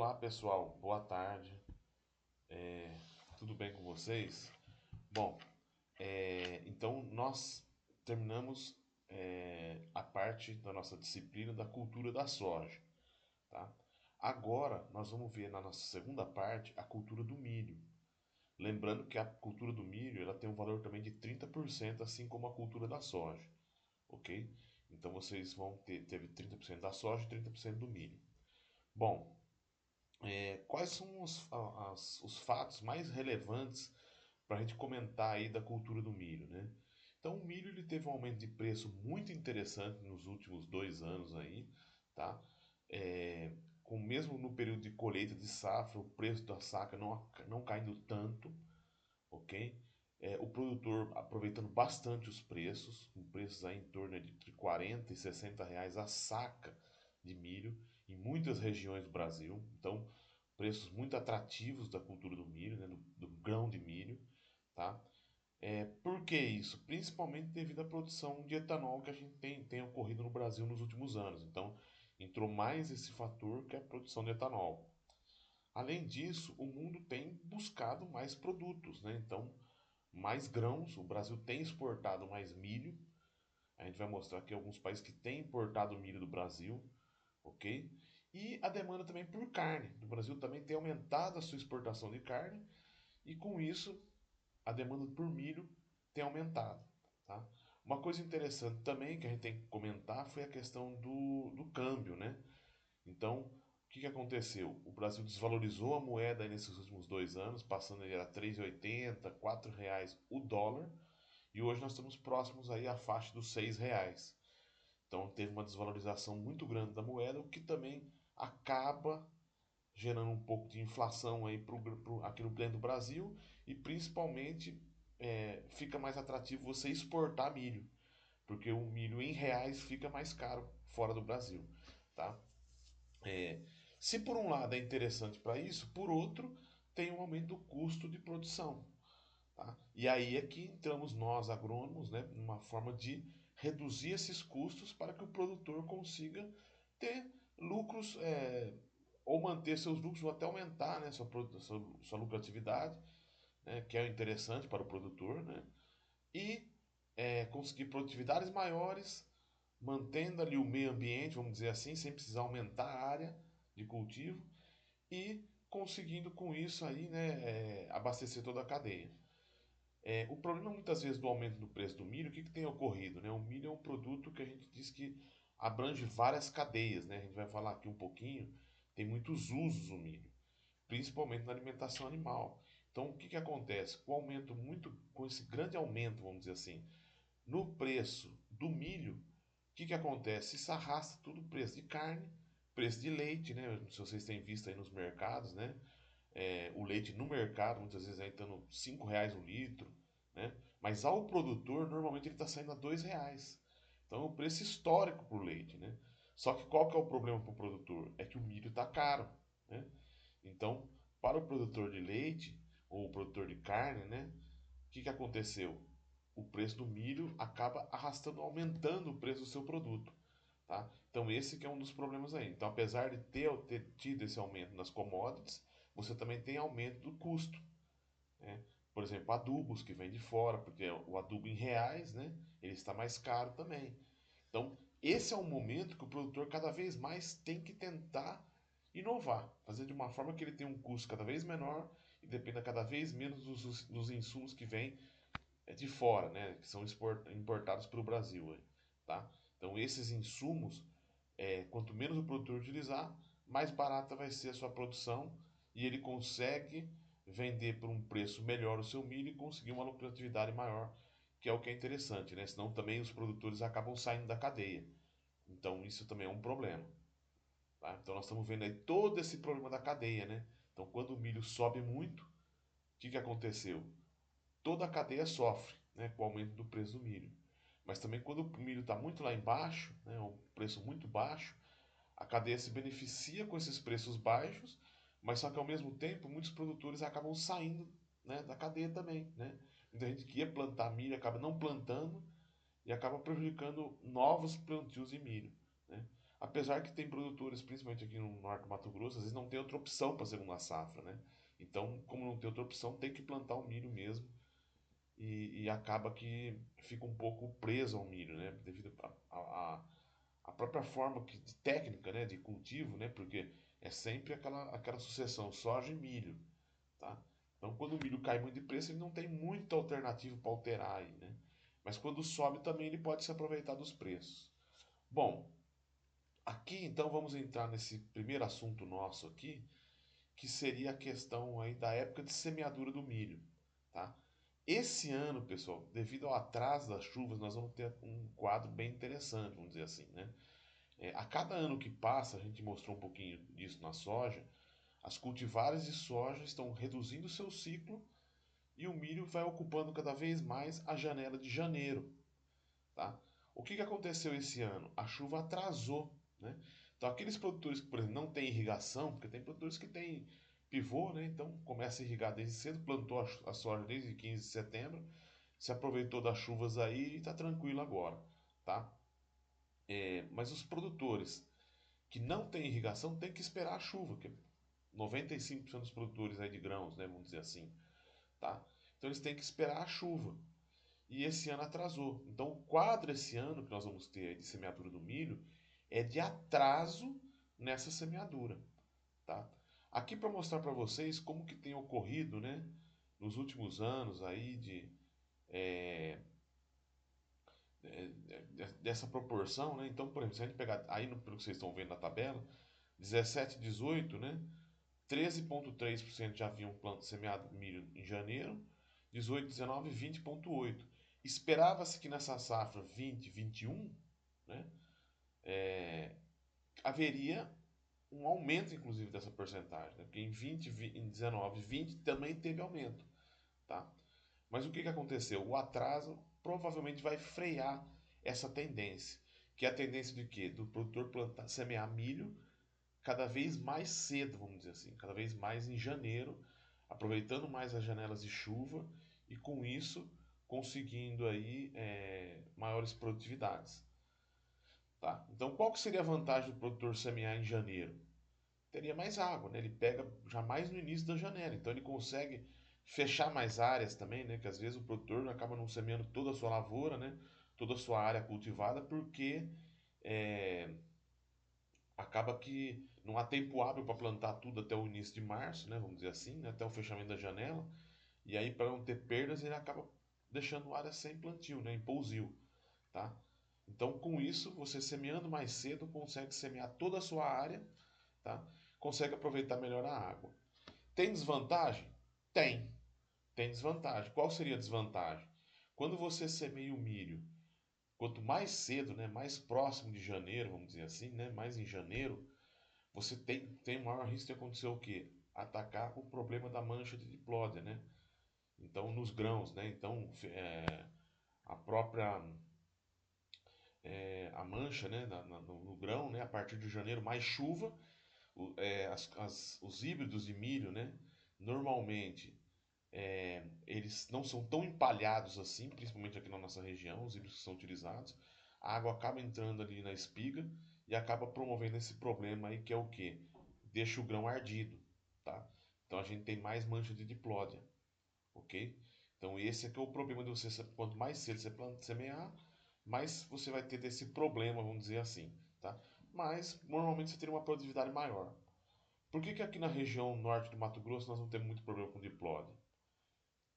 Olá pessoal, boa tarde, tudo bem com vocês? Bom, então nós terminamos a parte da nossa disciplina da cultura da soja, tá? Agora nós vamos ver na nossa segunda parte a cultura do milho. Lembrando que a cultura do milho ela tem um valor também de 30%, assim como a cultura da soja, ok? Então vocês vão ter teve 30% da soja e 30% do milho. Bom, quais são os fatos mais relevantes para a gente comentar aí da cultura do milho, né? Então, o milho ele teve um aumento de preço muito interessante nos últimos 2 anos aí, tá? Com mesmo no período de colheita de safra, o preço da saca não caindo tanto, ok? O produtor aproveitando bastante os preços, com preços aí em torno de entre 40 e 60 reais a saca de milho em muitas regiões do Brasil. Então, preços muito atrativos da cultura do milho, né, do grão de milho, tá? Por que isso? Principalmente devido à produção de etanol que a gente tem ocorrido no Brasil nos últimos anos. Então, entrou mais esse fator que é a produção de etanol. Além disso, o mundo tem buscado mais produtos, né? Então, mais grãos, o Brasil tem exportado mais milho. A gente vai mostrar aqui alguns países que têm importado milho do Brasil, ok? E a demanda também por carne. O Brasil também tem aumentado a sua exportação de carne e com isso a demanda por milho tem aumentado, tá? Uma coisa interessante também que a gente tem que comentar foi a questão do câmbio, né? Então, o que aconteceu? O Brasil desvalorizou a moeda aí nesses últimos 2 anos, passando aí a 3,80, R$ 4 o dólar, e hoje nós estamos próximos aí à faixa dos R$ 6. Então teve uma desvalorização muito grande da moeda, o que também acaba gerando um pouco de inflação aí aqui no dentro do Brasil e principalmente fica mais atrativo você exportar milho, porque o milho em reais fica mais caro fora do Brasil, tá? É, Se por um lado é interessante para isso, por outro tem um aumento do custo de produção. Tá? E aí é que entramos nós, agrônomos, né, numa forma de reduzir esses custos para que o produtor consiga ter lucros, ou manter seus lucros, ou até aumentar, né, sua lucratividade, né, que é interessante para o produtor, né, e conseguir produtividades maiores, mantendo ali o meio ambiente, vamos dizer assim, sem precisar aumentar a área de cultivo e conseguindo com isso aí, né, abastecer toda a cadeia. O problema muitas vezes do aumento do preço do milho, o que tem ocorrido? Né? O milho é um produto que a gente diz que abrange várias cadeias, né? A gente vai falar aqui um pouquinho, tem muitos usos o milho, principalmente na alimentação animal. Então o que acontece? Com esse grande aumento, vamos dizer assim, no preço do milho, o que acontece? Isso arrasta tudo o preço de carne, preço de leite, né? Se vocês têm visto aí nos mercados, né? O leite no mercado, muitas vezes aí estando R$ 5 o litro, né? Mas ao produtor, normalmente ele está saindo a R$ 2. Então é o preço histórico para o leite, né? Só que qual que é o problema para o produtor? É que o milho está caro, né? Então, para o produtor de leite ou o produtor de carne, né? O que aconteceu? O preço do milho acaba arrastando, aumentando o preço do seu produto. Tá? Então esse que é um dos problemas aí. Então apesar de ter tido esse aumento nas commodities, você também tem aumento do custo. Né? Por exemplo, adubos que vêm de fora, porque o adubo em reais, né, ele está mais caro também. Então esse é um momento que o produtor cada vez mais tem que tentar inovar, fazer de uma forma que ele tenha um custo cada vez menor e dependa cada vez menos dos insumos que vêm de fora, né, que são importados para o Brasil. Tá? Então esses insumos, quanto menos o produtor utilizar, mais barata vai ser a sua produção e ele consegue vender por um preço melhor o seu milho e conseguir uma lucratividade maior, que é o que é interessante, né? Senão também os produtores acabam saindo da cadeia. Então isso também é um problema. Tá? Então nós estamos vendo aí todo esse problema da cadeia, né? Então quando o milho sobe muito, o que aconteceu? Toda a cadeia sofre, né, com o aumento do preço do milho. Mas também quando o milho está muito lá embaixo, né, o preço muito baixo, a cadeia se beneficia com esses preços baixos, mas só que ao mesmo tempo muitos produtores acabam saindo, né, da cadeia também. Né? Muita gente que ia plantar milho acaba não plantando e acaba prejudicando novos plantios de milho. Né? Apesar que tem produtores, principalmente aqui no norte do Mato Grosso, às vezes não tem outra opção para a segunda safra, né? Então, como não tem outra opção, tem que plantar o milho mesmo e acaba que fica um pouco preso ao milho, né? Devido a própria forma de técnica, né? De cultivo, né? Porque é sempre aquela sucessão soja e milho, tá? Então, quando o milho cai muito de preço, ele não tem muita alternativa para alterar aí, né? Mas quando sobe também ele pode se aproveitar dos preços. Bom, aqui então vamos entrar nesse primeiro assunto nosso aqui, que seria a questão aí da época de semeadura do milho, tá? Esse ano, pessoal, devido ao atraso das chuvas, nós vamos ter um quadro bem interessante, vamos dizer assim, né? A cada ano que passa, a gente mostrou um pouquinho disso na soja, as cultivares de soja estão reduzindo seu ciclo e o milho vai ocupando cada vez mais a janela de janeiro, tá? O que aconteceu esse ano? A chuva atrasou, né? Então aqueles produtores que, por exemplo, não têm irrigação, porque tem produtores que têm pivô, né? Então começa a irrigar desde cedo, plantou a soja desde 15 de setembro, se aproveitou das chuvas aí e está tranquilo agora, tá? Mas os produtores que não têm irrigação têm que esperar a chuva, que 95% dos produtores aí de grãos, né, vamos dizer assim, tá? Então eles têm que esperar a chuva. E esse ano atrasou. Então o quadro esse ano que nós vamos ter de semeadura do milho é de atraso nessa semeadura, tá? Aqui para mostrar para vocês como que tem ocorrido, né, nos últimos anos aí dessa proporção, né? Então, por exemplo, se a gente pegar aí pelo que vocês estão vendo na tabela, 17, 18, né? 13,3% já haviam semeado milho em janeiro, 18, 19, 20,8%. Esperava-se que nessa safra 20, 21, né, haveria um aumento, inclusive, dessa porcentagem. Né? Porque em 20, em 19, 20 também teve aumento. Tá? Mas o que aconteceu? O atraso provavelmente vai frear essa tendência. Que é a tendência de quê? Do produtor plantar, semear milho cada vez mais cedo, vamos dizer assim, cada vez mais em janeiro, aproveitando mais as janelas de chuva e com isso conseguindo aí maiores produtividades. Tá? Então, qual que seria a vantagem do produtor semear em janeiro? Teria mais água, né? Ele pega já mais no início da janela, então ele consegue fechar mais áreas também, né? Que às vezes o produtor acaba não semeando toda a sua lavoura, né? Toda a sua área cultivada, porque é, acaba que não há tempo hábil para plantar tudo até o início de março, né? Vamos dizer assim, né? Até o fechamento da janela. E aí, para não ter perdas, ele acaba deixando a área sem plantio, né? Em pousio, tá? Então, com isso, você semeando mais cedo, consegue semear toda a sua área, tá? Consegue aproveitar melhor a água. Tem desvantagem? Tem. Tem desvantagem. Qual seria a desvantagem? Quando você semeia o milho, quanto mais cedo, né, mais próximo de janeiro, vamos dizer assim, né, mais em janeiro, você tem maior risco de acontecer o quê? Atacar o problema da mancha de diplódia, né? Então, nos grãos, né? Então, a própria a mancha, né, no grão, né? A partir de janeiro, mais chuva, os híbridos de milho, né? Normalmente, eles não são tão empalhados assim, principalmente aqui na nossa região, os híbridos que são utilizados. A água acaba entrando ali na espiga e acaba promovendo esse problema aí que é o quê? Deixa o grão ardido, tá? Então a gente tem mais mancha de diplódia, ok? Então esse é que é o problema de você, quanto mais cedo você semear, mais você vai ter desse problema, vamos dizer assim, tá? Mas normalmente você teria uma produtividade maior. Por que aqui na região norte do Mato Grosso nós não temos muito problema com diplódia?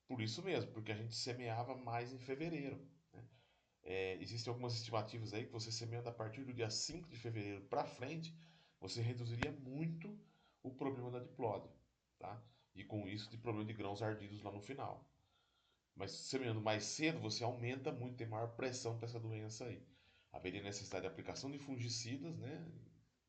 Por isso mesmo, porque a gente semeava mais em fevereiro. Né? Existem algumas estimativas aí que você semeando a partir do dia 5 de fevereiro para frente, você reduziria muito o problema da diplódia. Tá? E com isso, de problema de grãos ardidos lá no final. Mas semeando mais cedo, você aumenta muito, tem maior pressão para essa doença aí. Haveria necessidade de aplicação de fungicidas, né?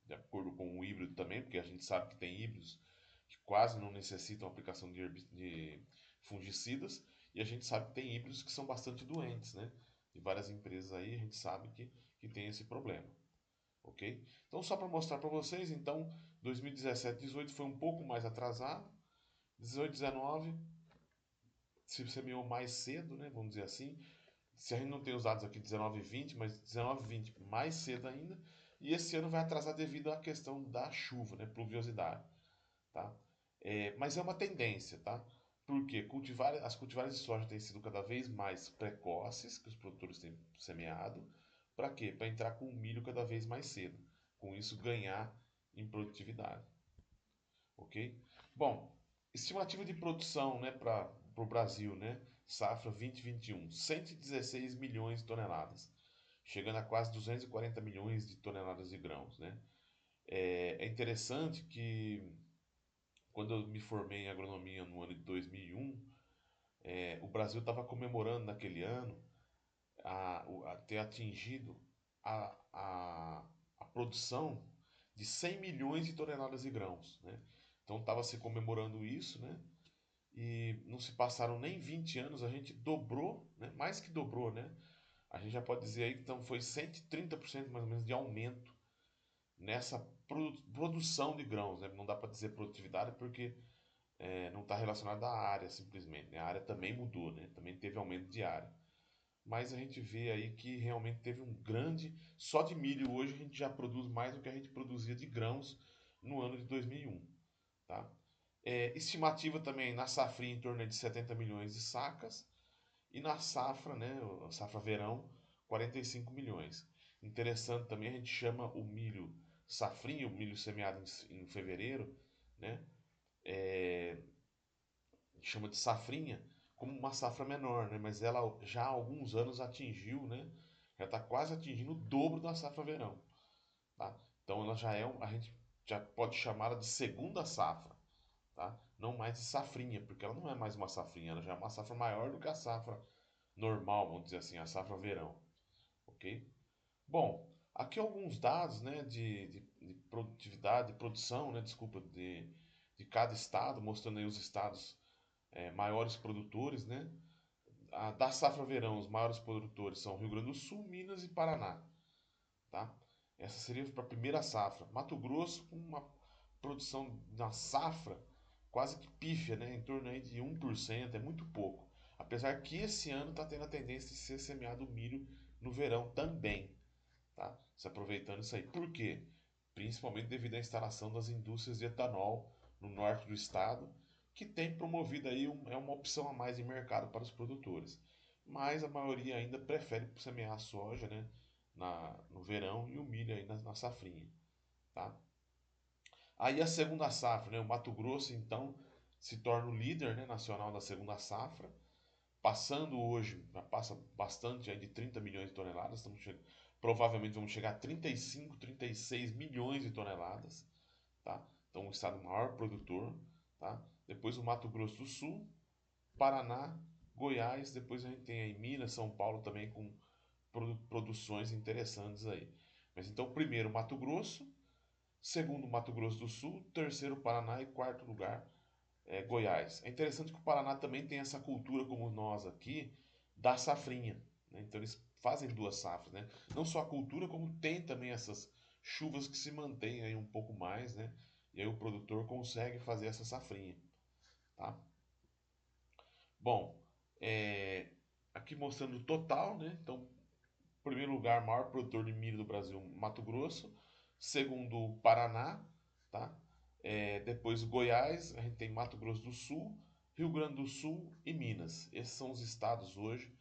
De acordo com o híbrido também, porque a gente sabe que tem híbridos que quase não necessitam aplicação de fungicidas, e a gente sabe que tem híbridos que são bastante doentes, né? De várias empresas aí, a gente sabe que tem esse problema, ok? Então, só para mostrar para vocês, então, 2017, 18 foi um pouco mais atrasado, 18, 19 se semeou mais cedo, né? Vamos dizer assim. Se a gente não tem os dados aqui 19 e 20, mas 19 e 20 mais cedo ainda, e esse ano vai atrasar devido à questão da chuva, né, pluviosidade, tá? Mas é uma tendência, tá? Porque as cultivares de soja têm sido cada vez mais precoces, que os produtores têm semeado. Para quê? Para entrar com o milho cada vez mais cedo. Com isso, ganhar em produtividade. Ok? Bom, estimativa de produção, né, para o Brasil, né? Safra 2021, 116 milhões de toneladas, chegando a quase 240 milhões de toneladas de grãos, né? É interessante que quando eu me formei em agronomia no ano de 2001, o Brasil estava comemorando naquele ano ter atingido a, a, a produção de 100 milhões de toneladas de grãos, né? Então estava se comemorando isso, né? E não se passaram nem 20 anos, a gente dobrou, né? Mais que dobrou, né? A gente já pode dizer aí que então foi 130% mais ou menos de aumento nessa produção de grãos, né? Não dá para dizer produtividade porque não está relacionado à área simplesmente, né? A área também mudou, né? Também teve aumento de área. Mas a gente vê aí que realmente teve um grande. Só de milho hoje a gente já produz mais do que a gente produzia de grãos no ano de 2001. Tá? Estimativa também na safrinha em torno de 70 milhões de sacas e na safra, né, a safra verão, 45 milhões. Interessante também, a gente chama o milho safrinha, o milho semeado em fevereiro, né, a gente chama de safrinha, como uma safra menor, né, mas ela já há alguns anos atingiu, né, já está quase atingindo o dobro da safra verão. Tá? Então ela já é, a gente já pode chamá-la de segunda safra, tá? Não mais de safrinha, porque ela não é mais uma safrinha, ela já é uma safra maior do que a safra normal, vamos dizer assim, a safra verão, ok? Bom, aqui alguns dados, né, de produtividade, de produção, né, desculpa, de cada estado, mostrando aí os estados maiores produtores, né? Da safra verão, os maiores produtores são Rio Grande do Sul, Minas e Paraná, tá? Essa seria para a primeira safra. Mato Grosso com uma produção na safra quase que pífia, né? Em torno aí de 1%, é muito pouco. Apesar que esse ano está tendo a tendência de ser semeado milho no verão também, tá? Se aproveitando isso aí. Por quê? Principalmente devido à instalação das indústrias de etanol no norte do estado, que tem promovido aí uma opção a mais de mercado para os produtores. Mas a maioria ainda prefere semear a soja, né, no verão e o milho aí na safrinha, tá? Aí a segunda safra, né, o Mato Grosso então se torna o líder, né, nacional da segunda safra, passando hoje, já passa bastante aí de 30 milhões de toneladas, provavelmente vamos chegar a 35, 36 milhões de toneladas, tá? Então o estado maior produtor, tá? Depois o Mato Grosso do Sul, Paraná, Goiás, depois a gente tem aí Minas, São Paulo também com produções interessantes aí. Mas então primeiro Mato Grosso, segundo Mato Grosso do Sul, terceiro Paraná e quarto lugar Goiás. É interessante que o Paraná também tem essa cultura, como nós aqui, da safrinha, né? Então eles fazem duas safras, né? Não só a cultura, como tem também essas chuvas que se mantêm aí um pouco mais, né? E aí o produtor consegue fazer essa safrinha, tá? Bom, é, aqui mostrando o total, né? Então, primeiro lugar, maior produtor de milho do Brasil, Mato Grosso. Segundo, Paraná, tá? Depois Goiás, a gente tem Mato Grosso do Sul, Rio Grande do Sul e Minas. Esses são os estados hoje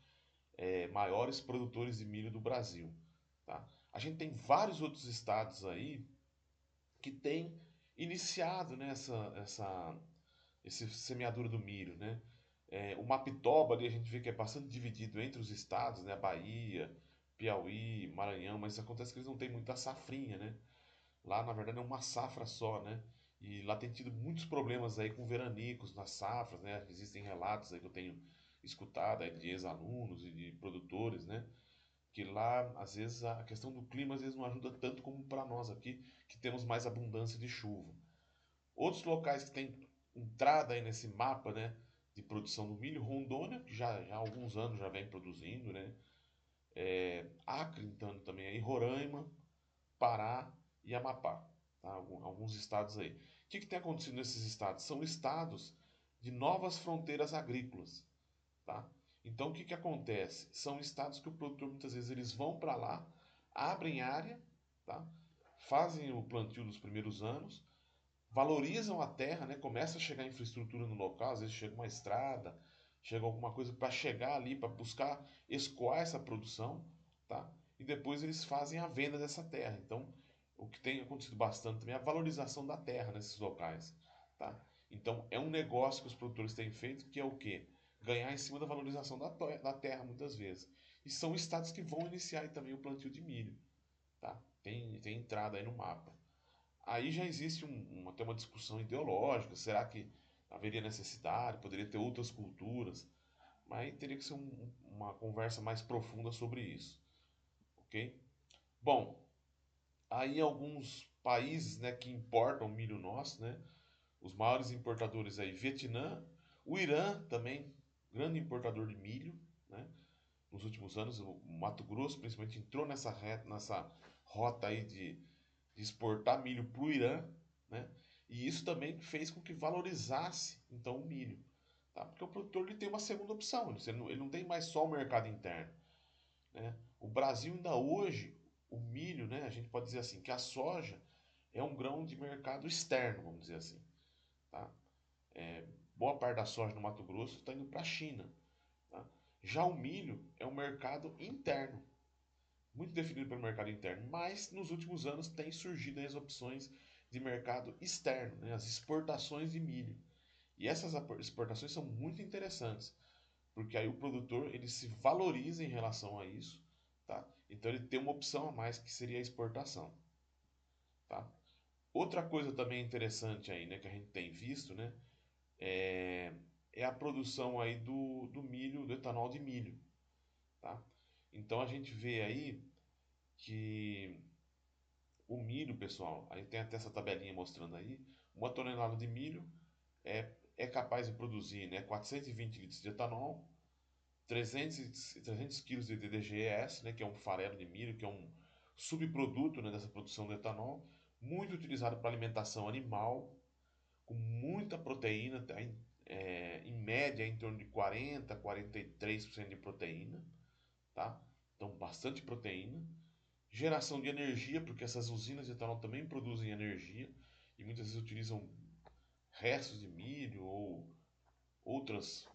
maiores produtores de milho do Brasil, tá? A gente tem vários outros estados aí que têm iniciado, né, esse semeadura do milho, né? O Mapitoba ali a gente vê que é bastante dividido entre os estados, né? Bahia, Piauí, Maranhão, mas acontece que eles não têm muita safrinha, né? Lá, na verdade, é uma safra só, né? E lá tem tido muitos problemas aí com veranicos nas safras, né? Existem relatos aí que eu tenho escutado aí de ex-alunos e de produtores, né? Que lá, às vezes, a questão do clima às vezes não ajuda tanto como para nós aqui, que temos mais abundância de chuva. Outros locais que têm entrada aí nesse mapa, né? De produção do milho, Rondônia, que já há alguns anos já vem produzindo, né? Acre, então, também aí, Roraima, Pará e Amapá, tá? Alguns estados aí. O que tem acontecido nesses estados? São estados de novas fronteiras agrícolas, tá? Então o que acontece? São estados que o produtor muitas vezes eles vão para lá, abrem área, tá? fazem o plantio dos primeiros anos, valorizam a terra, né? Começa a chegar infraestrutura no local, às vezes chega uma estrada, chega alguma coisa para chegar ali, para buscar escoar essa produção, tá? E depois eles fazem a venda dessa terra. Então, o que tem acontecido bastante também é a valorização da terra nesses locais, tá? Então, é um negócio que os produtores têm feito, que é o quê? Ganhar em cima da valorização da terra, muitas vezes. E são estados que vão iniciar aí também o plantio de milho, tá? Tem entrada aí no mapa. Aí já existe até uma discussão ideológica. Será que haveria necessidade? Poderia ter outras culturas? Mas aí teria que ser uma conversa mais profunda sobre isso, ok? Bom, aí alguns países, né, que importam milho nosso, né? Os maiores importadores aí, Vietnã, o Irã também, grande importador de milho, né? Nos últimos anos, o Mato Grosso principalmente entrou nessa rota aí de exportar milho para o Irã, né? E isso também fez com que valorizasse então o milho, tá? Porque o produtor ele tem uma segunda opção, ele não tem mais só o mercado interno, né? O Brasil ainda hoje, o milho, né? A gente pode dizer assim que a soja é um grão de mercado externo, vamos dizer assim, tá? Boa parte da soja no Mato Grosso está indo para a China, tá? Já o milho é um mercado interno, muito definido pelo mercado interno, mas nos últimos anos tem surgido as opções de mercado externo, né, as exportações de milho. E essas exportações são muito interessantes, porque aí o produtor ele se valoriza em relação a isso, tá? Então ele tem uma opção a mais que seria a exportação, tá? Outra coisa também interessante aí, né, que a gente tem visto, né, é, é a produção aí do milho, do etanol de milho, tá? Então a gente vê aí que o milho, pessoal, aí tem até essa tabelinha mostrando aí, uma tonelada de milho é capaz de produzir, né, 420 litros de etanol, 300 quilos de DDGS, né, que é um farelo de milho, que é um subproduto, né, dessa produção de etanol, muito utilizado para alimentação animal, com muita proteína, tá, em média em torno de 43% de proteína, tá? Então, bastante proteína. Geração de energia, porque essas usinas de etanol também produzem energia e muitas vezes utilizam restos de milho ou outras.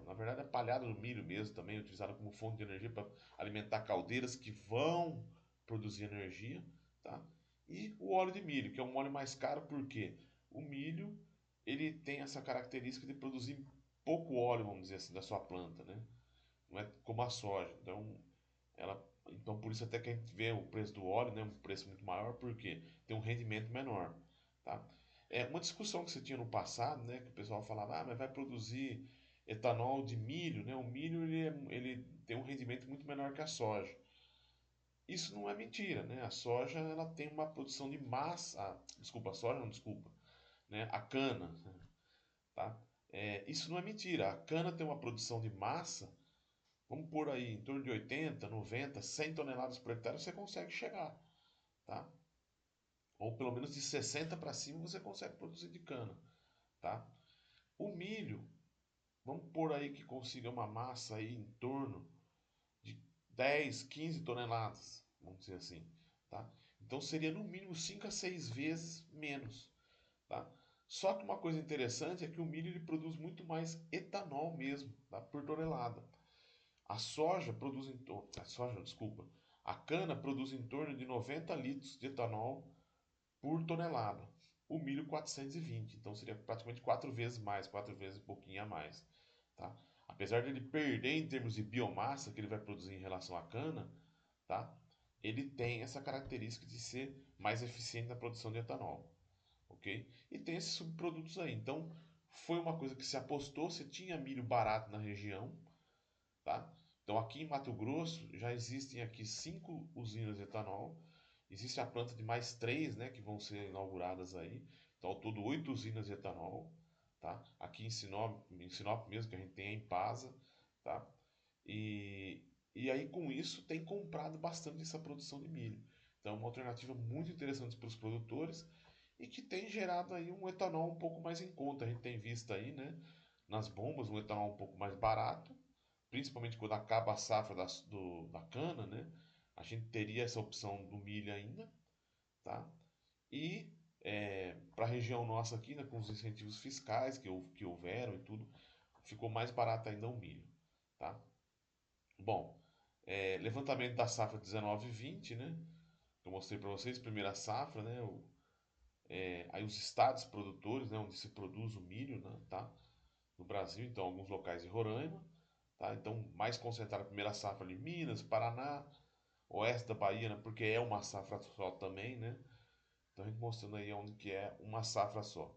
Na verdade, é palhada do milho mesmo também, utilizada como fonte de energia para alimentar caldeiras que vão produzir energia. Tá? E o óleo de milho, que é um óleo mais caro, porque o milho ele tem essa característica de produzir pouco óleo, vamos dizer assim, da sua planta. Né? Não é como a soja. Então por isso até que a gente vê o preço do óleo, né, um preço muito maior, porque tem um rendimento menor, tá? É uma discussão que você tinha no passado, né, que o pessoal falava, mas vai produzir etanol de milho, né? O milho ele tem um rendimento muito menor que a soja. Isso não é mentira, né? A soja ela tem uma produção de massa, desculpa, a soja não, desculpa, né? A cana, tá? Isso não é mentira. A cana tem uma produção de massa. Vamos pôr aí em torno de 80, 90, 100 toneladas por hectare você consegue chegar, tá? Ou pelo menos de 60 para cima você consegue produzir de cana, tá? O milho, vamos pôr aí que consiga uma massa aí em torno de 10, 15 toneladas, vamos dizer assim, tá? Então seria no mínimo 5 a 6 vezes menos, tá? Só que uma coisa interessante é que o milho ele produz muito mais etanol mesmo, tá? Por tonelada. A soja produz em torno. A soja, não, desculpa. A cana produz em torno de 90 litros de etanol por tonelada. O milho 420. Então seria praticamente 4 vezes mais, 4 vezes um pouquinho a mais. Tá? Apesar de ele perder em termos de biomassa que ele vai produzir em relação à cana, tá? Ele tem essa característica de ser mais eficiente na produção de etanol. Ok? E tem esses subprodutos aí. Então foi uma coisa que se apostou, se tinha milho barato na região, tá? Então aqui em Mato Grosso já existem aqui 5 usinas de etanol. Existe a planta de mais 3, né, que vão ser inauguradas aí. Então ao todo 8 usinas de etanol, tá? Aqui em Sinop mesmo, que a gente tem a Impasa, tá? E, e aí com isso tem comprado bastante essa produção de milho. Então é uma alternativa muito interessante para os produtores e que tem gerado aí um etanol um pouco mais em conta. A gente tem visto aí, né, nas bombas um etanol um pouco mais barato, principalmente quando acaba a safra da cana, né? A gente teria essa opção do milho ainda, tá? E para a região nossa aqui, né, com os incentivos fiscais que houveram e tudo, ficou mais barato ainda o milho, tá? Bom, levantamento da safra 19 e 20, né? Eu mostrei para vocês, primeira safra, né? Aí os estados produtores, né, onde se produz o milho, né, tá? No Brasil, então alguns locais de Roraima, tá? Então mais concentrado a primeira safra ali, Minas, Paraná, oeste da Bahia, né, porque é uma safra só também, né? Então a gente mostrando aí onde que é uma safra só.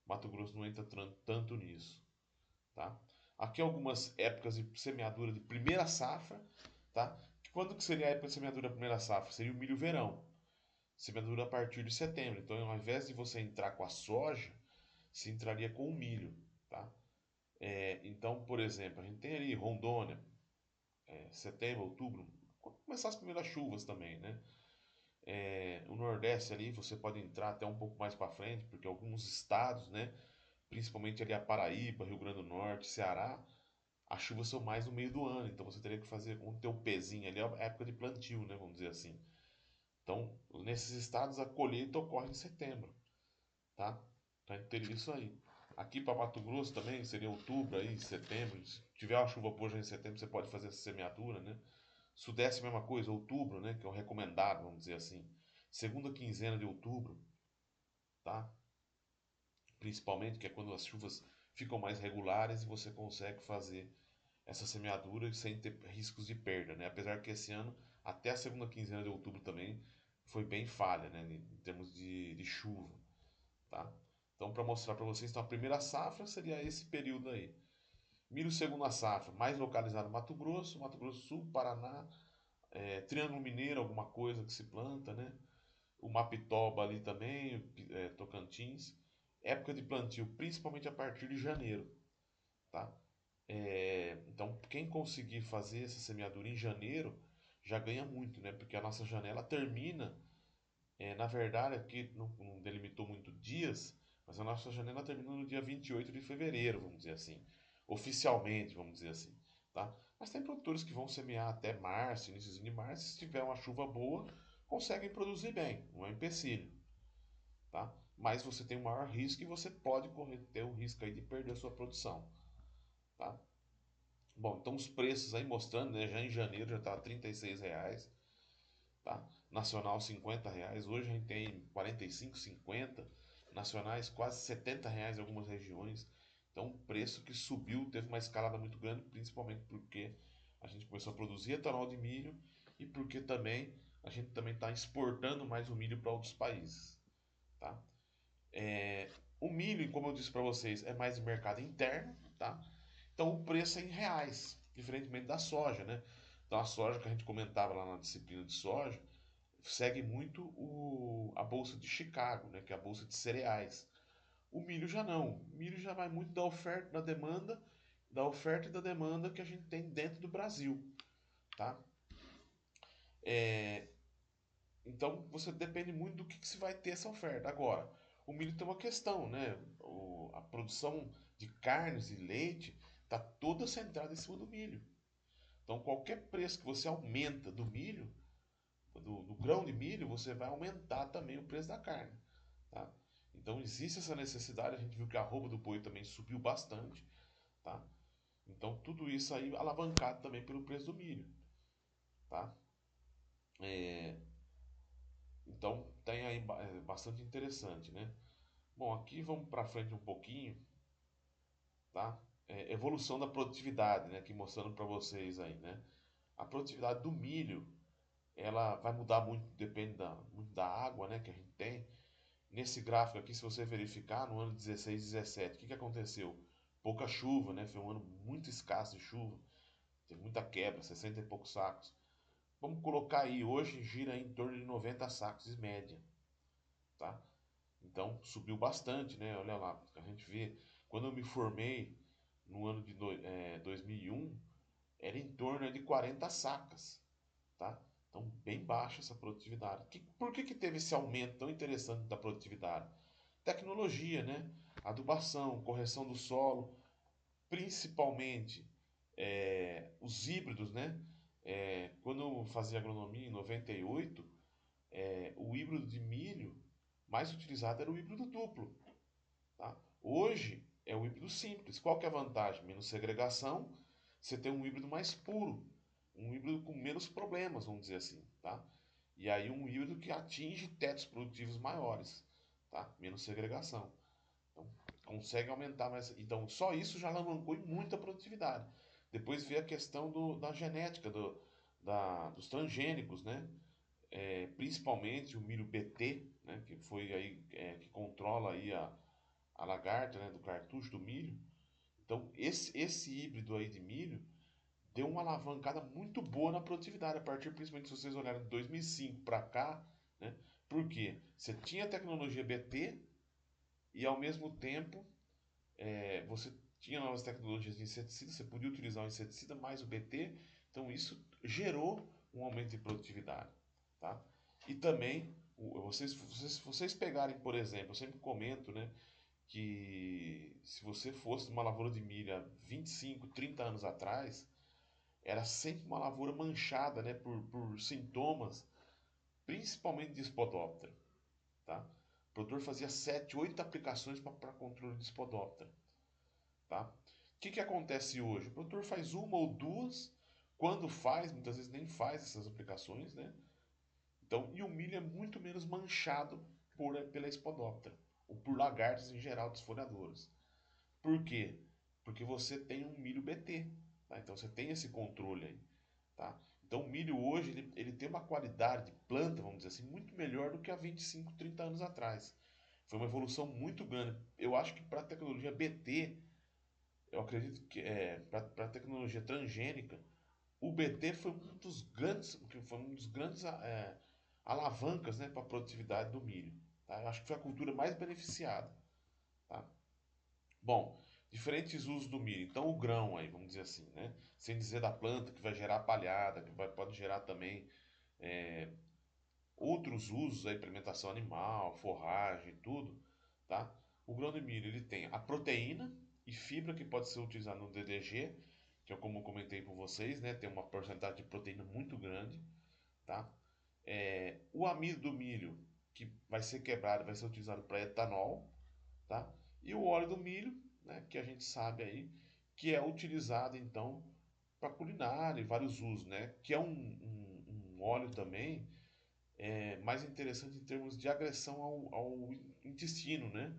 Mato Grosso não entra tanto nisso, tá? Aqui algumas épocas de semeadura de primeira safra, tá? Quando que seria a época de semeadura da primeira safra? Seria o milho verão. Semeadura a partir de setembro. Então, ao invés de você entrar com a soja, se entraria com o milho, tá? Então, por exemplo, a gente tem ali Rondônia, setembro, outubro, quando começar as primeiras chuvas também, né? O Nordeste ali você pode entrar até um pouco mais para frente, porque alguns estados, né? Principalmente ali a Paraíba, Rio Grande do Norte, Ceará, as chuvas são mais no meio do ano, então você teria que fazer com o teu pezinho ali, é a época de plantio, né? Vamos dizer assim. Então, nesses estados a colheita ocorre em setembro, tá? Então a gente teria isso aí. Aqui para Mato Grosso também seria outubro aí, setembro. Se tiver uma chuva boa já em setembro, você pode fazer essa semeadura, né? Sudeste a mesma coisa, outubro, né? Que é o recomendado, vamos dizer assim. Segunda quinzena de outubro, tá? Principalmente, que é quando as chuvas ficam mais regulares e você consegue fazer essa semeadura sem ter riscos de perda, né? Apesar que esse ano, até a segunda quinzena de outubro também, foi bem falha, né? Em termos de chuva, tá? Então, para mostrar para vocês, então, a primeira safra seria esse período aí. Milho segunda safra, mais localizado no Mato Grosso do Sul, Paraná, Triângulo Mineiro, alguma coisa que se planta, né? O Mapitoba ali também, Tocantins. Época de plantio, principalmente a partir de janeiro, tá? Então, quem conseguir fazer essa semeadura em janeiro já ganha muito, né? Porque a nossa janela termina, na verdade, aqui não delimitou muito dias, mas a nossa janela termina no dia 28 de fevereiro, vamos dizer assim. Oficialmente, vamos dizer assim, tá? Mas tem produtores que vão semear até março, início de março, se tiver uma chuva boa, conseguem produzir bem, não é um empecilho, tá? Mas você tem um maior risco e você pode correr, ter o risco aí de perder a sua produção, tá? Bom, então os preços aí mostrando, né? Já em janeiro já está R$ 36, tá? Nacional R$ 50. Hoje a gente tem 45, 50. Nacionais quase R$ 70 em algumas regiões. Então, um preço que subiu, teve uma escalada muito grande, principalmente porque a gente começou a produzir etanol de milho e porque também a gente também está exportando mais o milho para outros países, tá? O milho, como eu disse para vocês, é mais de mercado interno, tá? Então o preço é em reais, diferentemente da soja, né? Então a soja que a gente comentava lá na disciplina de soja segue muito a bolsa de Chicago, né? Que é a bolsa de cereais. O milho já não. O milho já vai muito da oferta, da oferta e da demanda que a gente tem dentro do Brasil, tá? Então você depende muito do que se vai ter essa oferta. Agora, o milho tem uma questão, né? A produção de carnes e leite está toda centrada em cima do milho. Então qualquer preço que você aumenta do milho, do grão de milho, você vai aumentar também o preço da carne, tá? Então existe essa necessidade, a gente viu que a arroba do boi também subiu bastante, tá? Então tudo isso aí alavancado também pelo preço do milho, tá? Então tem aí bastante interessante, né? Bom, aqui vamos para frente um pouquinho, tá? Evolução da produtividade, né? Aqui mostrando para vocês aí, né? A produtividade do milho, ela vai mudar muito, depende muito da água, né? Que a gente tem. Nesse gráfico aqui, se você verificar, no ano 16, 17, o que aconteceu? Pouca chuva, né? Foi um ano muito escasso de chuva, teve muita quebra, 60 e poucos sacos. Vamos colocar aí, hoje gira em torno de 90 sacos em média, tá? Então subiu bastante, né? Olha lá, a gente vê. Quando eu me formei no ano de 2001, era em torno de 40 sacas, tá? Então bem baixa essa produtividade. Por que teve esse aumento tão interessante da produtividade? Tecnologia, né? Adubação, correção do solo, principalmente os híbridos, né? Quando eu fazia agronomia em 98, o híbrido de milho mais utilizado era o híbrido duplo. Tá? Hoje é o híbrido simples. Qual que é a vantagem? Menos segregação, você tem um híbrido mais puro, um híbrido com menos problemas, vamos dizer assim. Tá? E aí um híbrido que atinge tetos produtivos maiores, tá? Menos segregação. Então, consegue aumentar mais. Então, só isso já alavancou em muita produtividade. Depois vem a questão da genética, dos transgênicos, né? Principalmente o milho BT, né? Que foi aí que controla aí a lagarta, né? Do cartucho do milho. Então, esse híbrido aí de milho deu uma alavancada muito boa na produtividade, a partir principalmente se vocês olharem de 2005 para cá, né? Por quê? Você tinha a tecnologia BT e ao mesmo tempo você tinha novas tecnologias de inseticida, você podia utilizar o inseticida mais o BT, então isso gerou um aumento de produtividade, tá? E também, vocês pegarem, por exemplo, eu sempre comento, né, que se você fosse uma lavoura de milho há 25, 30 anos atrás, era sempre uma lavoura manchada, né, por sintomas, principalmente de espodóptera, tá? O produtor fazia 7, 8 aplicações para controle de espodóptera. Tá? O que acontece hoje? O produtor faz uma ou duas, quando faz, muitas vezes nem faz essas aplicações, né? Então, e o milho é muito menos manchado pela espodóptera, ou por lagartas em geral desfolhadoras. Por quê? Porque você tem um milho BT, tá? Então você tem esse controle aí, tá? Então o milho hoje ele tem uma qualidade de planta, vamos dizer assim, muito melhor do que há 25, 30 anos atrás. Foi uma evolução muito grande. Eu acho que para a tecnologia BT eu acredito que para a tecnologia transgênica, o BT foi um dos grandes alavancas, né, para a produtividade do milho. Tá? Eu acho que foi a cultura mais beneficiada. Tá? Bom, diferentes usos do milho. Então o grão aí, vamos dizer assim, né? Sem dizer da planta que vai gerar palhada, pode gerar também outros usos, a implementação animal, forragem, tudo, tá? O grão de milho ele tem a proteína e fibra que pode ser utilizado no DDG, que é como eu comentei com vocês, né? Tem uma porcentagem de proteína muito grande, tá? O amido do milho que vai ser quebrado, vai ser utilizado para etanol, tá? E o óleo do milho, né? Que a gente sabe aí que é utilizado então para culinária e vários usos, né? Que é um óleo também mais interessante em termos de agressão ao intestino, né?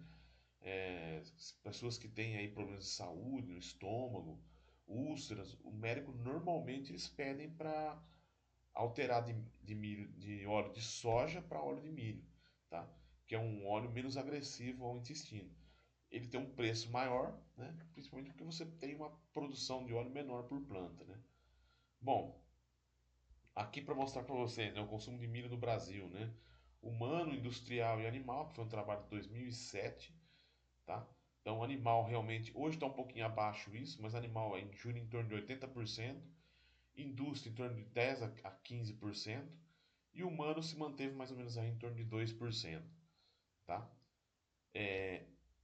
Pessoas que têm aí problemas de saúde, no estômago, úlceras, o médico normalmente eles pedem para alterar de milho, de óleo de soja para óleo de milho, tá? Que é um óleo menos agressivo ao intestino. Ele tem um preço maior, né? Principalmente porque você tem uma produção de óleo menor por planta, né? Bom, aqui para mostrar para vocês, né, o consumo de milho no Brasil, né? Humano, industrial e animal, que foi um trabalho de 2007, tá? Então, animal realmente, hoje está um pouquinho abaixo isso, mas animal em julho em torno de 80%, indústria em torno de 10 a 15%, e humano se manteve mais ou menos aí em torno de 2%, tá?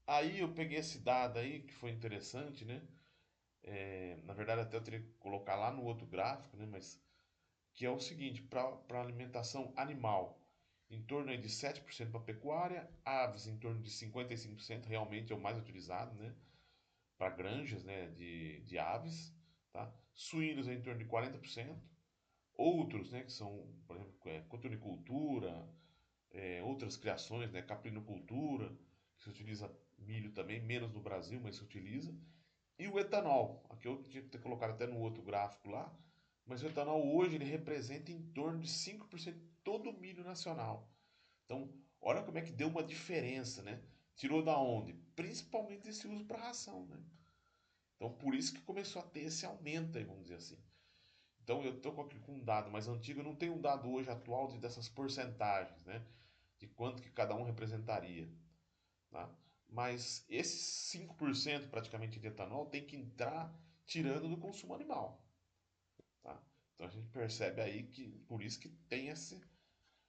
Aí eu peguei esse dado aí, que foi interessante, né? Na verdade, até eu teria que colocar lá no outro gráfico, né? Mas que é o seguinte, para alimentação animal, em torno aí de 7% para pecuária, aves em torno de 55%, realmente é o mais utilizado, né? Para granjas, né, de aves, tá? Suínos em torno de 40%, outros, né, que são, por exemplo, cotonicultura, outras criações, né, caprinocultura, que se utiliza milho também, menos no Brasil, mas se utiliza, e o etanol, aqui eu tinha que ter colocado até no outro gráfico lá, mas o etanol hoje ele representa em torno de 5% de todo o milho nacional. Então, olha como é que deu uma diferença, né? Tirou da onde? Principalmente esse uso para ração, né? Então, por isso que começou a ter esse aumento aí, vamos dizer assim. Então, eu estou aqui com um dado mais antigo, eu não tenho um dado hoje atual dessas porcentagens, né? De quanto que cada um representaria, tá? Mas esses 5% praticamente de etanol tem que entrar tirando do consumo animal, tá? Então, a gente percebe aí que, por isso que tem esse,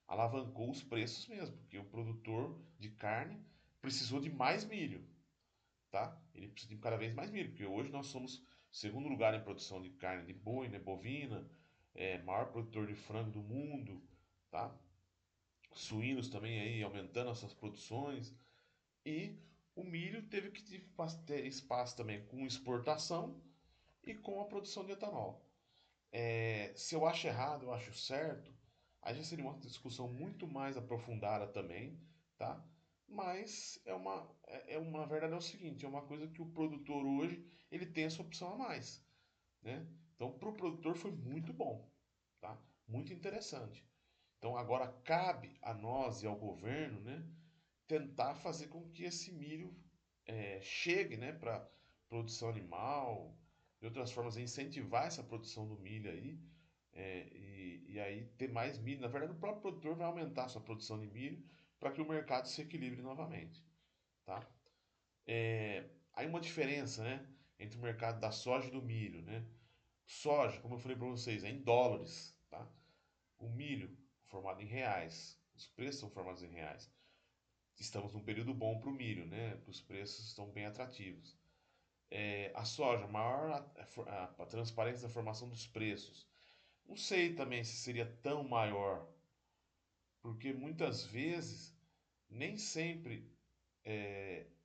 alavancou os preços mesmo, porque o produtor de carne precisou de mais milho, tá? Ele precisa de cada vez mais milho, porque hoje nós somos segundo lugar em produção de carne de boi, né, bovina, maior produtor de frango do mundo, tá? suínos também aí aumentando as suas produções, e o milho teve que ter espaço também com exportação e com a produção de etanol. Se eu acho errado, eu acho certo, aí já seria uma discussão muito mais aprofundada também, tá? Mas na verdade é o seguinte, é uma coisa que o produtor hoje, ele tem essa opção a mais, né? Então, para o produtor foi muito bom, tá? Muito interessante. Então, agora cabe a nós e ao governo, né, tentar fazer com que esse milho chegue, né, para produção animal, de outras formas, incentivar essa produção do milho aí, e aí ter mais milho. Na verdade, o próprio produtor vai aumentar a sua produção de milho para que o mercado se equilibre novamente, tá? Aí uma diferença, né, entre o mercado da soja e do milho, né? Soja, como eu falei para vocês, é em dólares, tá? O milho, formado em reais. Os preços são formados em reais. Estamos num período bom para o milho, né? Os preços estão bem atrativos. A soja, maior a transparência da formação dos preços. Não sei também se seria tão maior, porque muitas vezes nem sempre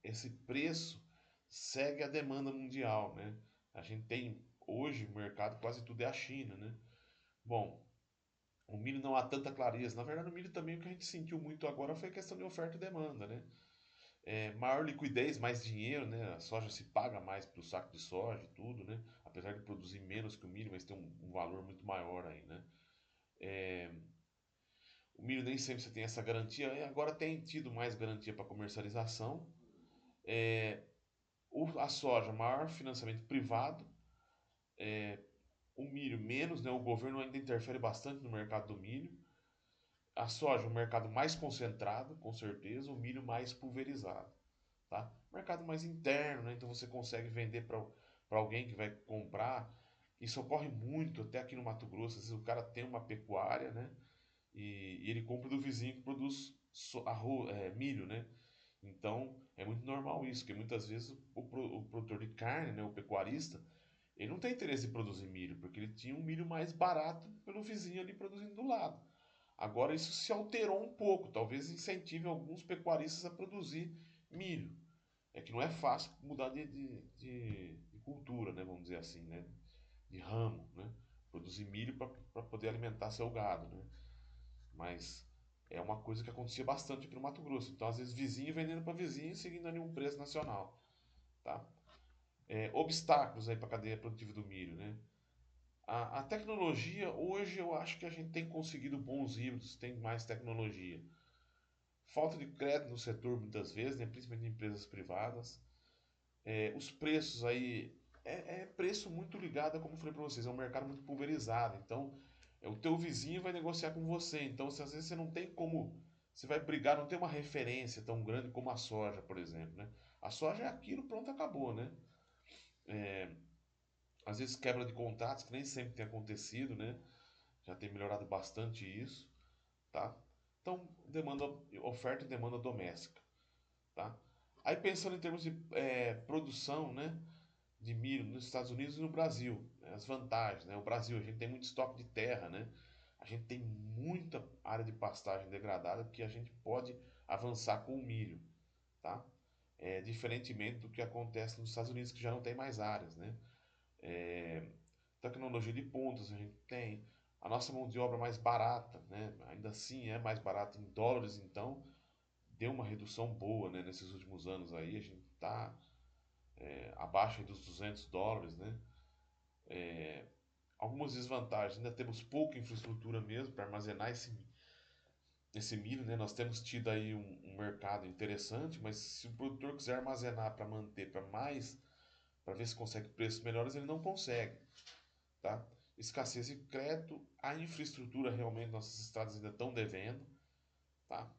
esse preço segue a demanda mundial, né? A gente tem hoje o mercado quase tudo é a China, né? Bom, o milho não há tanta clareza. Na verdade, o milho também o que a gente sentiu muito agora foi a questão de oferta e demanda, né? Maior liquidez, mais dinheiro, né? A soja se paga mais pelo saco de soja e tudo, né? Apesar de produzir menos que o milho, mas tem um valor muito maior aí, né? O milho nem sempre você tem essa garantia, e agora tem tido mais garantia para comercialização. A soja, maior financiamento privado, o milho menos, né? O governo ainda interfere bastante no mercado do milho. A soja, um mercado mais concentrado, com certeza, o milho mais pulverizado, tá? Mercado mais interno, né? Então você consegue vender para alguém que vai comprar. Isso ocorre muito até aqui no Mato Grosso. Às vezes o cara tem uma pecuária, né? E ele compra do vizinho que produz milho, né? Então é muito normal isso, porque muitas vezes o produtor de carne, né? O pecuarista, ele não tem interesse em produzir milho, porque ele tinha um milho mais barato pelo vizinho ali produzindo do lado. Agora isso se alterou um pouco, talvez incentive alguns pecuaristas a produzir milho. É que não é fácil mudar de cultura, né? Vamos dizer assim, né? De ramo, né? Produzir milho para poder alimentar seu gado, né? Mas é uma coisa que acontecia bastante aqui no Mato Grosso. Então, às vezes, vizinho vendendo para vizinho, seguindo ali um preço nacional, tá? Obstáculos aí para a cadeia produtiva do milho, né? A tecnologia, hoje eu acho que a gente tem conseguido bons híbridos, tem mais tecnologia. Falta de crédito no setor muitas vezes, né? Principalmente em empresas privadas. Os preços aí é preço muito ligado, como eu falei para vocês, é um mercado muito pulverizado. Então, o teu vizinho vai negociar com você. Então, se às vezes você não tem como, você vai brigar, não tem uma referência tão grande como a soja, por exemplo, né? A soja é aquilo, pronto, acabou, né? Às vezes quebra de contratos, que nem sempre tem acontecido, né? Já tem melhorado bastante isso, tá? Então, oferta e demanda doméstica, tá? Aí pensando em termos de produção, né? De milho nos Estados Unidos e no Brasil, né? As vantagens, né? O Brasil, a gente tem muito estoque de terra, né? A gente tem muita área de pastagem degradada que a gente pode avançar com o milho, tá? Diferentemente do que acontece nos Estados Unidos, que já não tem mais áreas, né? Tecnologia de pontas a gente tem, a nossa mão de obra mais barata, né? Ainda assim é mais barata em dólares, então deu uma redução boa, né? Nesses últimos anos aí, a gente está abaixo dos US$ 200, né? Algumas desvantagens, ainda temos pouca infraestrutura mesmo para armazenar esse milho, né? Nós temos tido aí um mercado interessante, mas se o produtor quiser armazenar para manter para mais, para ver se consegue preços melhores, ele não consegue, tá? Escassez de crédito, a infraestrutura realmente nossas estradas ainda estão devendo, tá?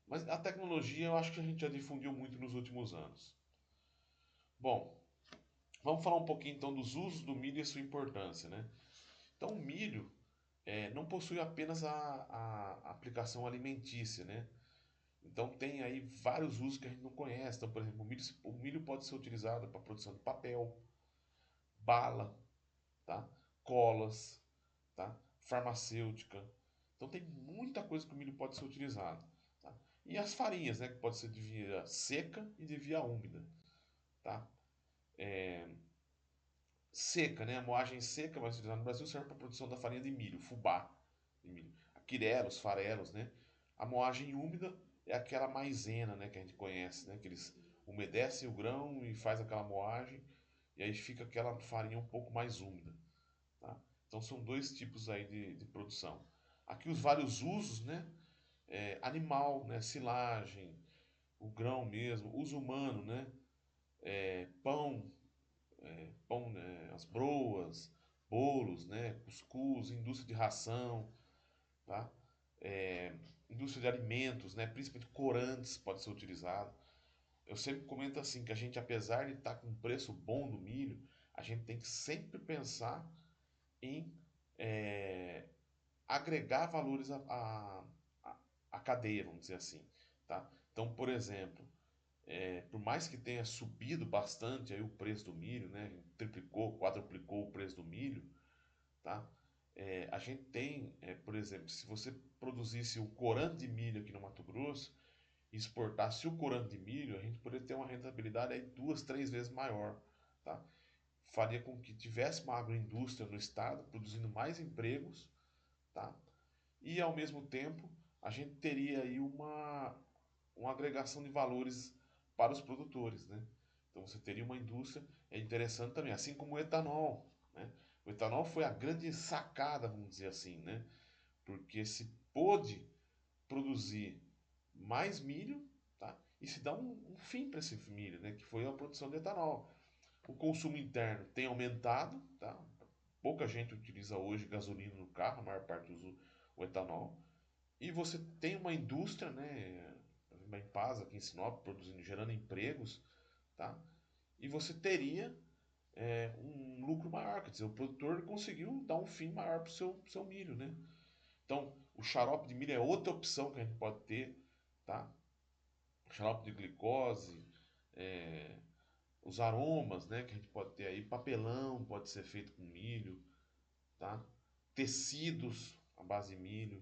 Mas a tecnologia eu acho que a gente já difundiu muito nos últimos anos. Bom, vamos falar um pouquinho então dos usos do milho e a sua importância, né? Então, o milho não possui apenas a aplicação alimentícia, né? Então, tem aí vários usos que a gente não conhece. Então, por exemplo, o milho pode ser utilizado para a produção de papel, bala, tá? Colas, tá? Farmacêutica. Então tem muita coisa que o milho pode ser utilizado. Tá? E as farinhas, né, que pode ser de via seca e de via úmida. Tá? Seca, né? A moagem seca, mais utilizada no Brasil, serve para a produção da farinha de milho, fubá de milho. A quirelos, farelos, né? A moagem úmida é aquela maisena, né, que a gente conhece, né? Que eles umedecem o grão e faz aquela moagem e aí fica aquela farinha um pouco mais úmida, tá? Então são dois tipos aí de produção. Aqui os vários usos, né? Animal, né? Silagem, o grão mesmo, uso humano, né? Pão, pão, né? As broas, bolos, né? Cuscuz, indústria de ração, tá? É, indústria de alimentos, né? Principalmente corantes pode ser utilizado. Eu sempre comento assim que a gente, apesar de estar com um preço bom do milho, a gente tem que sempre pensar em é, agregar valores à cadeia, vamos dizer assim, tá? Então, por exemplo, por mais que tenha subido bastante aí o preço do milho, né? Triplicou, quadruplicou o preço do milho, tá? A gente tem, por exemplo, se você produzisse o corante de milho aqui no Mato Grosso e exportasse o corante de milho, a gente poderia ter uma rentabilidade aí duas, três vezes maior, tá? Faria com que tivesse uma agroindústria no estado, produzindo mais empregos, tá? E ao mesmo tempo a gente teria aí uma agregação de valores para os produtores, né? Então você teria uma indústria, é interessante também, assim como o etanol, né? O etanol foi a grande sacada, vamos dizer assim, né? Porque se pôde produzir mais milho, tá? E se dá um fim para esse milho, né? Que foi a produção de etanol. O consumo interno tem aumentado, tá? Pouca gente utiliza hoje gasolina no carro, a maior parte usa o etanol. E você tem uma indústria, né? Uma Impasa aqui em Sinop, produzindo, gerando empregos, tá? E você teria um lucro maior, quer dizer, o produtor conseguiu dar um fim maior para o seu milho, né? Então, o xarope de milho é outra opção que a gente pode ter, tá? Xarope de glicose, é, os aromas, né, que a gente pode ter aí, papelão pode ser feito com milho, tá? Tecidos à base de milho,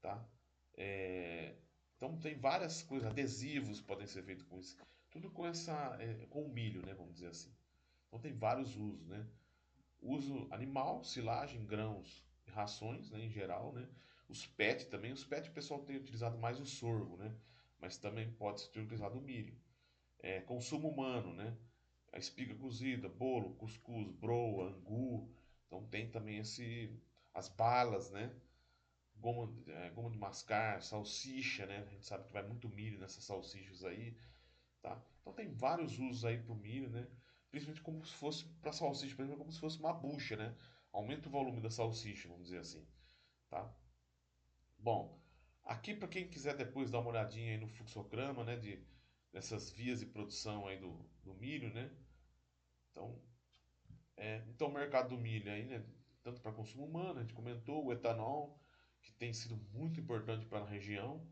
tá? É, então tem várias coisas, adesivos podem ser feitos com isso, tudo com com o milho, né, vamos dizer assim. Então tem vários usos, né? Uso animal, silagem, grãos e rações, né, em geral, né? Os PET também, os PET o pessoal tem utilizado mais o sorgo, né? Mas também pode ser utilizado o milho. Consumo humano, né? A espiga cozida, bolo, cuscuz, broa, angu. Então tem também as balas, né? Goma de mascar, salsicha, né? A gente sabe que vai muito milho nessas salsichas aí, tá? Então tem vários usos aí pro milho, né? Principalmente como se fosse para salsicha, por exemplo, como se fosse uma bucha, né? Aumenta o volume da salsicha, vamos dizer assim, tá? Bom, aqui para quem quiser depois dar uma olhadinha aí no fluxograma, né, dessas vias de produção aí do milho, né? Então, então o mercado do milho aí, né, tanto para consumo humano, a gente comentou, o etanol, que tem sido muito importante para a região,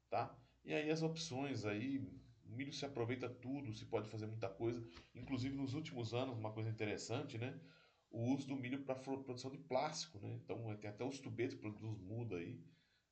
tá? E aí as opções aí, o milho se aproveita tudo, se pode fazer muita coisa, inclusive nos últimos anos, uma coisa interessante, né? O uso do milho para produção de plástico, né? Então tem até os tubetes que produz muda aí,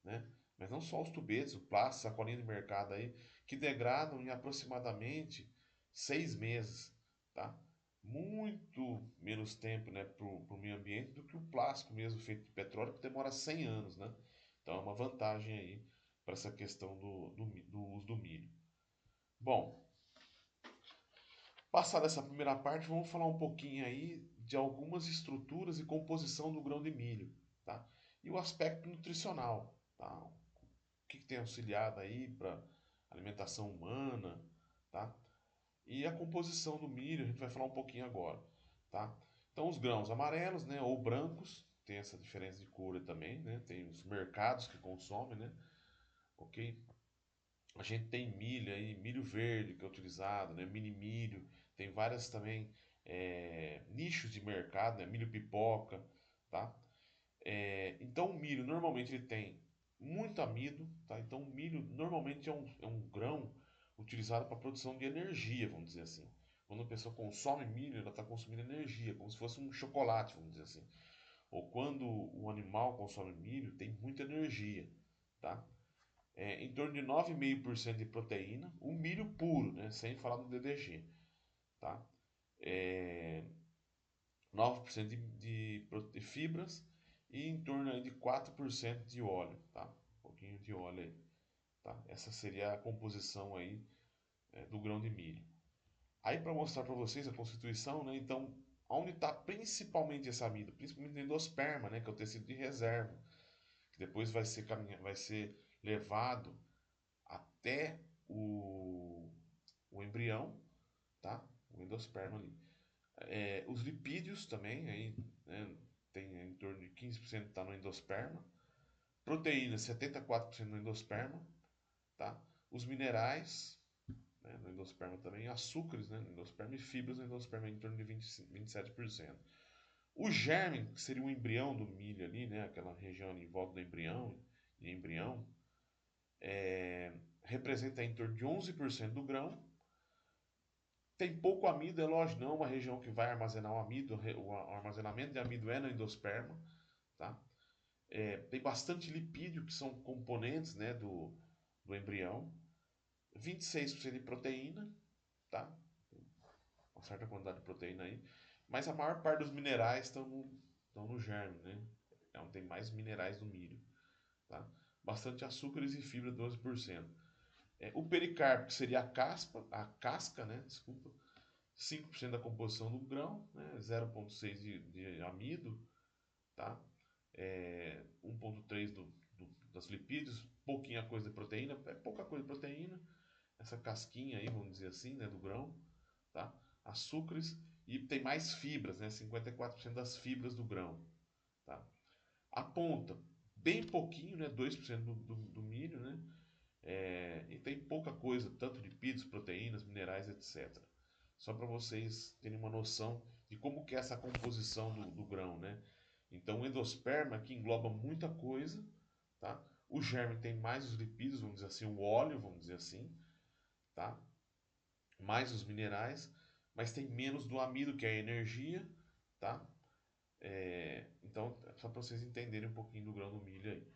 né? Mas não só os tubetes, o plástico, sacolinha de mercado aí, que degradam em aproximadamente 6 meses, tá? Muito menos tempo, né, para o meio ambiente do que o plástico mesmo feito de petróleo, que demora 100 anos, né? Então é uma vantagem aí para essa questão do uso do milho. Bom, passada essa primeira parte, vamos falar um pouquinho aí de algumas estruturas e composição do grão de milho, tá? E o aspecto nutricional, tá? Que tem auxiliado aí para alimentação humana, tá? E a composição do milho, a gente vai falar um pouquinho agora, tá? Então os grãos amarelos, né, ou brancos, tem essa diferença de cor também, né? Tem os mercados que consomem, né? OK? A gente tem milho aí, milho verde que é utilizado, né? Mini milho, tem várias também nichos de mercado, né? Milho pipoca, tá? Então o milho normalmente ele tem muito amido, tá? Então o milho normalmente é um grão utilizado para produção de energia, vamos dizer assim. Quando a pessoa consome milho, ela está consumindo energia, como se fosse um chocolate, vamos dizer assim. ou quando o animal consome milho, tem muita energia, tá? Em torno de 9,5% de proteína, o milho puro, né? Sem falar do DDG, tá? É, 9% de fibras e em torno aí de 4% de óleo, tá? Um pouquinho de óleo aí, tá? Essa seria a composição aí do grão de milho. Aí para mostrar para vocês a constituição, né? Então, onde está principalmente esse amido? Principalmente no endosperma, né? Que é o tecido de reserva, que depois vai ser levado até o embrião, tá? O endosperma ali. Os lipídios também, aí, né, tem em torno de 15% está no endosperma. Proteínas, 74% no endosperma, tá? Os minerais, né, no endosperma também. Açúcares, né, no endosperma. E fibras no endosperma em torno de 27%. O germe, que seria o embrião do milho ali, né, aquela região ali em volta do embrião, e embrião, representa em torno de 11% do grão. Tem pouco amido, é lógico, não é uma região que vai armazenar o amido, o armazenamento de amido é no endosperma, tá? Tem bastante lipídio, que são componentes, né, do embrião. 26% de proteína, tá? Uma certa quantidade de proteína aí. Mas a maior parte dos minerais estão no germe, né? Então tem mais minerais no milho, tá? Bastante açúcares e fibra, 12%. O pericarpo, que seria a casca, né? Desculpa. 5% da composição do grão, né? 0,6 de amido, tá? 1,3 das lipídios, pouquinha coisa de proteína, é pouca coisa de proteína, essa casquinha aí, vamos dizer assim, né, do grão, tá? Açúcares e tem mais fibras, né? 54% das fibras do grão, tá? A ponta, bem pouquinho, né? 2% do milho, né? E tem pouca coisa, tanto lipídios, proteínas, minerais, etc. Só para vocês terem uma noção de como que é essa composição do grão, né? Então o endosperma que engloba muita coisa, tá? O germe tem mais os lipídios, vamos dizer assim, o óleo, vamos dizer assim, tá? Mais os minerais, mas tem menos do amido, que é a energia, tá? Então, só para vocês entenderem um pouquinho do grão do milho aí.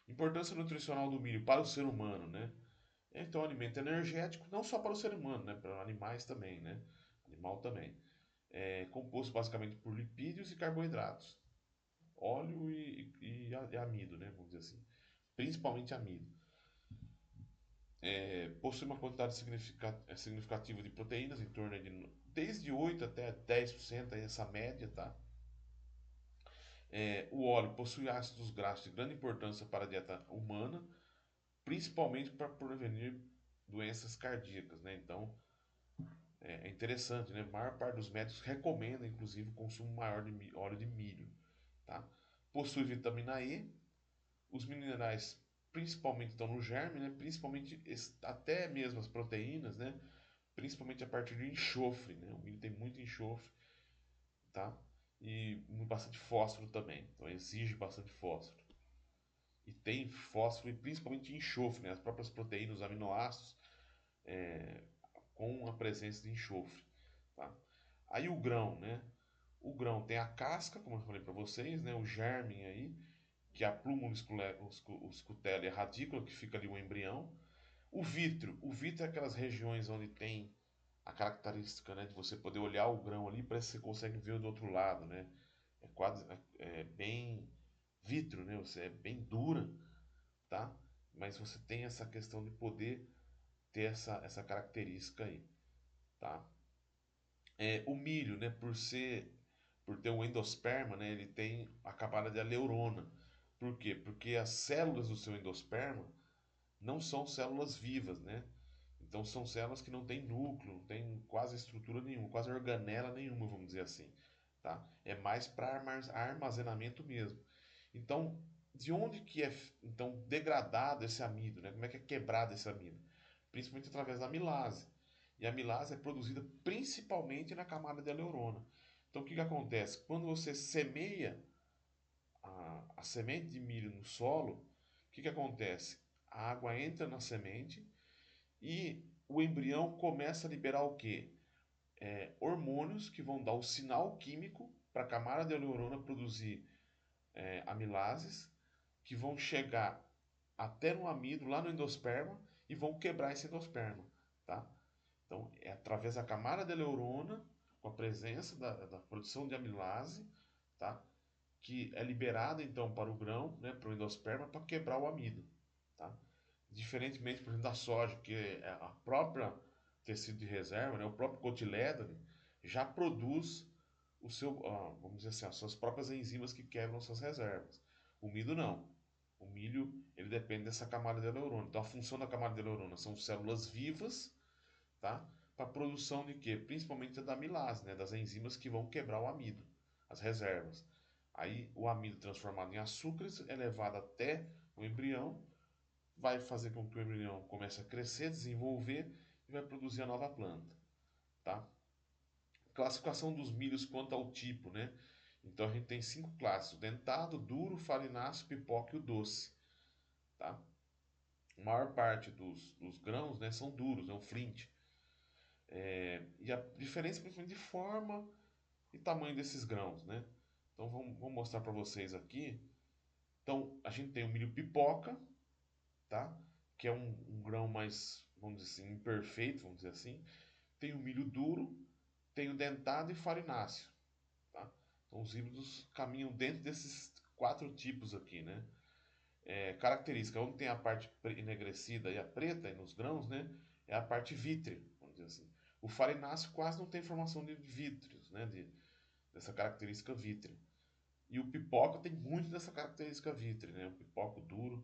Importância nutricional do milho para o ser humano, né? Então, alimento energético, não só para o ser humano, né? Para animais também, né? Animal também. Composto basicamente por lipídios e carboidratos. Óleo e amido, né? Vamos dizer assim. Principalmente amido. Possui uma quantidade significativa de proteínas, em torno de desde 8 até 10%, aí essa média, tá? O óleo possui ácidos graxos de grande importância para a dieta humana, principalmente para prevenir doenças cardíacas, né? Então, é interessante, né? A maior parte dos médicos recomenda, inclusive, o consumo maior de óleo de milho, tá? Possui vitamina E, os minerais principalmente estão no germe, né? Principalmente até mesmo as proteínas, né? Principalmente a partir de enxofre, né? O milho tem muito enxofre, tá? E bastante fósforo também, então exige bastante fósforo. E tem fósforo e principalmente enxofre, né? As próprias proteínas, os aminoácidos, com a presença de enxofre, tá? Aí o grão, né? O grão tem a casca, como eu falei para vocês, né? O germe aí, que é a pluma scutella e a radícula, que fica ali o embrião. O vítreo é aquelas regiões onde tem a característica, né, de você poder olhar o grão ali, parece que você consegue ver do outro lado, né? É quase bem vítreo, né? Você é bem dura, tá? Mas você tem essa questão de poder ter essa característica aí, tá? O milho, né, por ter o endosperma, né, ele tem a camada de aleurona. Por quê? Porque as células do seu endosperma não são células vivas, né? Então são células que não têm núcleo, não tem quase estrutura nenhuma, quase organela nenhuma, vamos dizer assim, tá? É mais para armazenamento mesmo. Então, de onde que é então degradado esse amido, né? Como é que é quebrado esse amido? Principalmente através da amilase. E a amilase é produzida principalmente na camada de aleurona. Então, o que que acontece? Quando você semeia a semente de milho no solo, o que que acontece? A água entra na semente e o embrião começa a liberar o quê? Hormônios que vão dar o sinal químico para a camada de aleurona produzir amilases que vão chegar até no amido, lá no endosperma, e vão quebrar esse endosperma, tá? Então, é através da camada de neurona, com a presença da produção de amilase, tá? Que é liberada então para o grão, né, para o endosperma, para quebrar o amido, tá? Diferentemente, por exemplo, da soja, que é a própria tecido de reserva, né, o próprio cotilédone, já produz o seu, vamos dizer assim, as suas próprias enzimas que quebram suas reservas. O milho não. O milho ele depende dessa camada de neurônio. Então a função da camada de neurônio são células vivas, tá? Para a produção de quê? Principalmente da amilase, né? Das enzimas que vão quebrar o amido, as reservas. Aí o amido transformado em açúcares é levado até o embrião, vai fazer com que o embrião comece a crescer, desenvolver e vai produzir a nova planta, tá? Classificação dos milhos quanto ao tipo, né? Então a gente tem 5 classes: o dentado, duro, farináceo, pipoca e o doce, tá? A maior parte dos grãos, né, são duros, é o flint. E a diferença principalmente de forma e tamanho desses grãos, né? Então vamos mostrar para vocês aqui. Então a gente tem o milho pipoca, tá? Que é um grão mais, vamos dizer assim, imperfeito, vamos dizer assim. Tem o milho duro, tem o dentado e farináceo, tá? Então os híbridos caminham dentro desses 4 tipos aqui, né? Característica, onde tem a parte enegrecida e a preta e nos grãos, né? É a parte vítrea, vamos dizer assim. O farináceo quase não tem formação de vítreos, né? Dessa característica vítrea. E o pipoca tem muito dessa característica vítrea, né? O pipoca duro,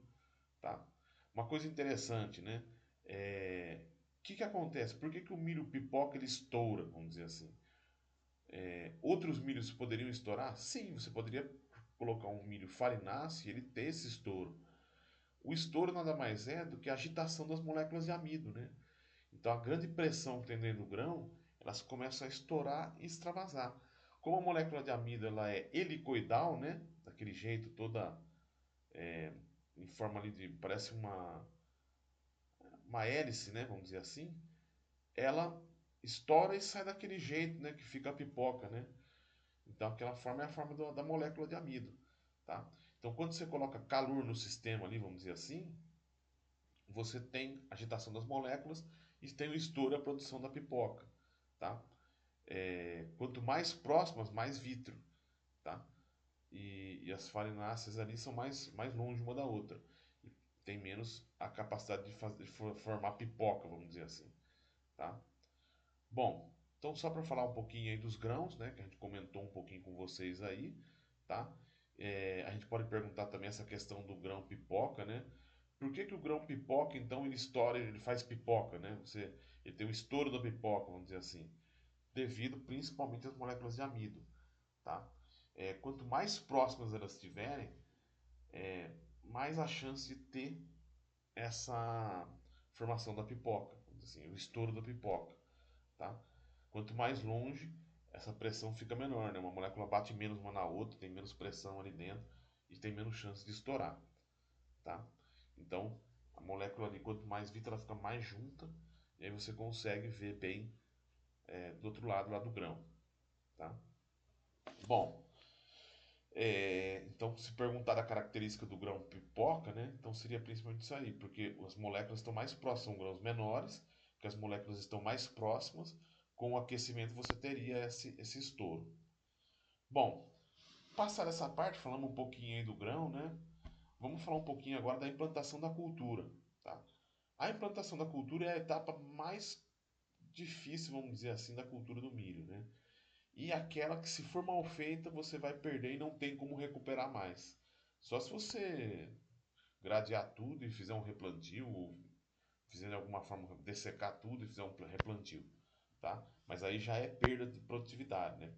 tá? Uma coisa interessante, né? O que acontece? Por que o milho pipoca ele estoura, vamos dizer assim? Outros milhos poderiam estourar? Sim, você poderia colocar um milho farináceo e ele ter esse estouro. O estouro nada mais é do que a agitação das moléculas de amido, né? Então a grande pressão que tem dentro do grão, elas começam a estourar e extravasar. Como a molécula de amido ela é helicoidal, né? Daquele jeito toda em forma ali de parece uma hélice, né? Vamos dizer assim. Ela estoura e sai daquele jeito, né? Que fica a pipoca, né? Então aquela forma é a forma da molécula de amido, tá? Então quando você coloca calor no sistema ali, vamos dizer assim, você tem agitação das moléculas e tem o estouro e a produção da pipoca, tá? Quanto mais próximas, mais vítreo, tá? E as farináceas ali são mais longe uma da outra. E tem menos a capacidade de formar pipoca, vamos dizer assim, tá? Bom, então só para falar um pouquinho aí dos grãos, né, que a gente comentou um pouquinho com vocês aí, tá? A gente pode perguntar também essa questão do grão pipoca, né? Por que o grão pipoca, então, ele estoura, ele faz pipoca, né? Ele tem o estouro da pipoca, vamos dizer assim, devido principalmente às moléculas de amido, tá? Quanto mais próximas elas estiverem, mais a chance de ter essa formação da pipoca, vamos dizer assim, o estouro da pipoca, tá? Quanto mais longe, essa pressão fica menor, né? Uma molécula bate menos uma na outra, tem menos pressão ali dentro e tem menos chance de estourar, tá? Então, a molécula ali, quanto mais vita, ela fica mais junta e aí você consegue ver bem do outro lado, lá do grão, tá? Bom, então se perguntar a característica do grão pipoca, né? Então seria principalmente isso aí, porque as moléculas estão mais próximas, são grãos menores, que as moléculas estão mais próximas, com o aquecimento você teria esse estouro. Bom, passar essa parte, falamos um pouquinho aí do grão, né? Vamos falar um pouquinho agora da implantação da cultura, tá? A implantação da cultura é a etapa mais difícil, vamos dizer assim, da cultura do milho, né? E aquela que, se for mal feita, você vai perder e não tem como recuperar mais. Só se você gradear tudo e fizer um replantio, ou fizer de alguma forma dessecar tudo e fizer um replantio, tá? Mas aí já é perda de produtividade, né?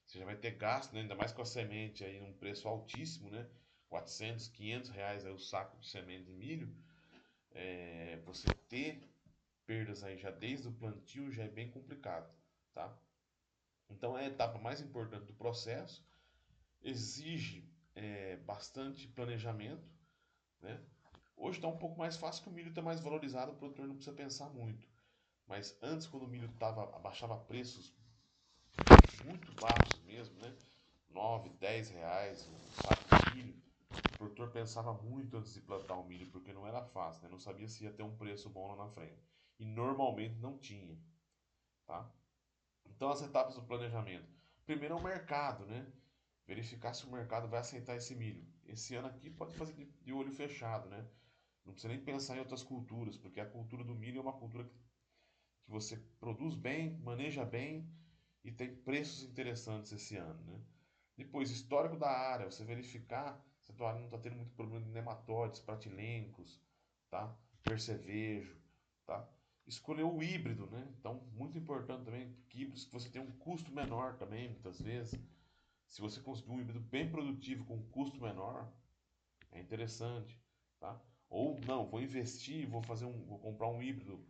Você já vai ter gasto, né? Ainda mais com a semente aí num preço altíssimo, né? 400, 500 reais aí o saco de semente de milho. Você ter perdas aí já desde o plantio já é bem complicado, tá? Então é a etapa mais importante do processo, exige bastante planejamento, né? Hoje está um pouco mais fácil que o milho está mais valorizado, o produtor não precisa pensar muito. Mas antes, quando o milho abaixava preços muito baixos mesmo, né? 9, 10 reais um saco de milho, o produtor pensava muito antes de plantar o milho, porque não era fácil, né? Não sabia se ia ter um preço bom lá na frente. E normalmente não tinha, tá? Então as etapas do planejamento. Primeiro é o mercado, né? Verificar se o mercado vai aceitar esse milho. Esse ano aqui pode fazer de olho fechado, né? Não precisa nem pensar em outras culturas, porque a cultura do milho é uma cultura que você produz bem, maneja bem e tem preços interessantes esse ano, né? Depois, histórico da área, você verificar se a tua área não está tendo muito problema de nematóides, pratilencos, tá? Percevejo, tá? Escolher o híbrido, né? Então, muito importante também, que híbridos que você tem um custo menor também, muitas vezes. Se você conseguir um híbrido bem produtivo com um custo menor, é interessante, tá? Ou não, vou investir, vou comprar um híbrido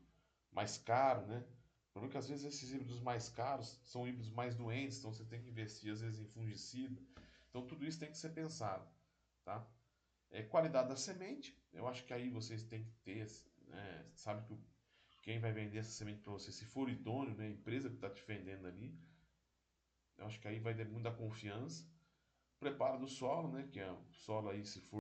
mais caro, né? O problema é que às vezes esses híbridos mais caros são híbridos mais doentes, então você tem que investir às vezes em fungicida. Então tudo isso tem que ser pensado, tá? Qualidade da semente, eu acho que aí vocês têm que ter, né? Sabe que quem vai vender essa semente para você, se for idôneo, né? A empresa que está te vendendo ali, eu acho que aí vai ter muita confiança. Preparo do solo, né? Que é o solo aí, se for